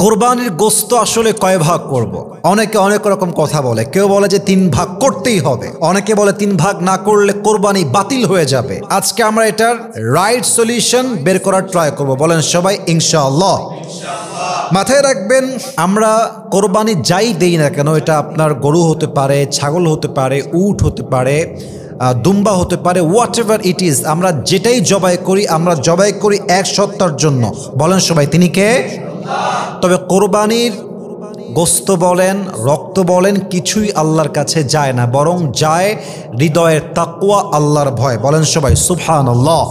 কোরবানির গোশত আসলে কয় ভাগ করব। অনেকে অনেক রকম কথা বলে। কেউ বলে যে 3 ভাগ করতেই হবে, অনেকে বলে 3 ভাগ না করলে কোরবানি বাতিল হয়ে যাবে। আজকে আমরা এটার রাইট সলিউশন বের করার ট্রাই করব। বলেন সবাই ইনশাআল্লাহ। মাথায় রাখবেন, আমরা কোরবানি যাই দেই না কেন, এটা আপনার গরু হতে পারে, ছাগল হতে পারে, উট হতে পারে, দুম্বা হতে পারে, হোয়াট এভার ইট ইজ, আমরা যেটাই জবাই করি, আমরা জবাই করি এক সত্তার জন্য। বলেন সবাই তিনি কে? তবে কোরবানির গোশত বলেন, রক্ত বলেন, কিছুই আল্লাহর কাছে যায় না, বরং যায় হৃদয়ের তাকওয়া, আল্লাহর ভয়। বলেন সবাই সুবহানাল্লাহ।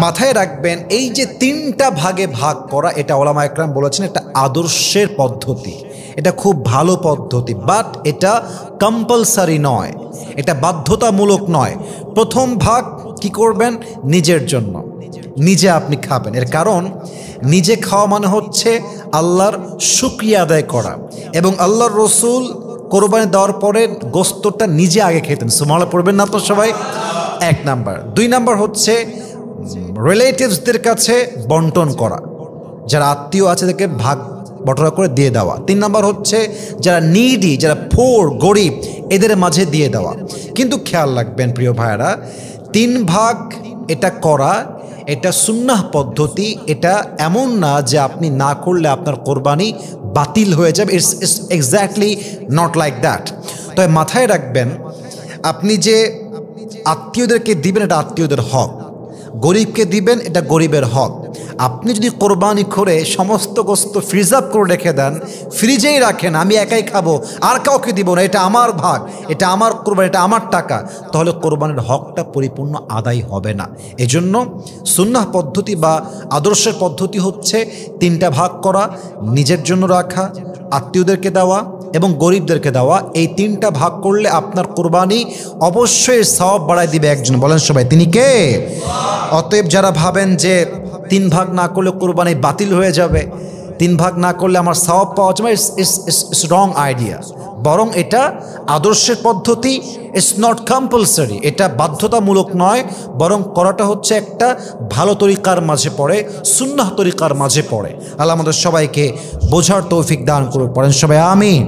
মাথায় রাখবেন, এই যে 3টা ভাগে ভাগ করা, এটা ওলামা একরাম বলেছেন এটা আদর্শের পদ্ধতি, এটা খুব ভালো পদ্ধতি, বাট এটা কম্পালসারি নয়, এটা বাধ্যতামূলক নয়। প্রথম ভাগ কি করবেন? নিজের জন্য, নিজে আপনি খাবেন। এর কারণ নিজে খাওয়া মানে হচ্ছে আল্লাহর শুকরিয়া আদায় করা, এবং আল্লাহর রসুল কোরবানি দেওয়ার পরে গোশতটা নিজে আগে খেতেন। সুবহানাল্লাহ পড়বেন না তো সবাই? 1 নাম্বার। 2 নাম্বার হচ্ছে রিলেটিভসদের কাছে বন্টন করা, যারা আত্মীয় আছে তাদেরকে ভাগ বটরা করে দিয়ে দেওয়া। 3 নাম্বার হচ্ছে যারা নিডি, যারা পোর, গরিব, এদের মাঝে দিয়ে দেওয়া। কিন্তু খেয়াল রাখবেন প্রিয় ভাইয়েরা, 3 ভাগ এটা করা, এটা সুন্নাহ পদ্ধতি, এটা এমন না যে আপনি না করলে আপনার কোরবানি বাতিল হয়ে যাবে। It's exactly not like that. তবে মাথায় রাখবেন, আপনি যে আত্মীয়দেরকে দিবেন এটা আত্মীয়দের হক, গরিবকে দিবেন এটা গরিবের হক। আপনি যদি কোরবানি করে সমস্ত গোশত ফ্রিজার্ভ করে রেখে দেন, ফ্রিজেই রাখেন, আমি একাই খাবো আর কাউকে দিব না, এটা আমার ভাগ, এটা আমার কোরবানি, এটা আমার টাকা, তাহলে কোরবানির হকটা পরিপূর্ণ আদায় হবে না। এজন্য সুন্নাহ পদ্ধতি বা আদর্শের পদ্ধতি হচ্ছে 3টা ভাগ করা, নিজের জন্য রাখা, আত্মীয়দেরকে দেওয়া এবং গরিবদেরকে দেওয়া। এই 3টা ভাগ করলে আপনার কোরবানি অবশ্যই সওয়াব বাড়ায় দিবে একজন। বলেন সবাই তিনি কে? অতএব যারা ভাবেন যে 3 ভাগ না করলে কোরবানি বাতিল হয়ে যাবে, 3 ভাগ না করলে আমার সওয়াব পাওয়া যাবে, ইটস রং আইডিয়া। বরং এটা আদর্শের পদ্ধতি, ইটস নট কম্পালসারি, এটা বাধ্যতামূলক নয়, বরং করাটা হচ্ছে একটা ভালো তরিকার মাঝে পড়ে, সুন্নাহ তরিকার মাঝে পড়ে। আল্লাহ আমাদের সবাইকে বোঝার তৌফিক দান করুন। পড়েন সবাই আমিন।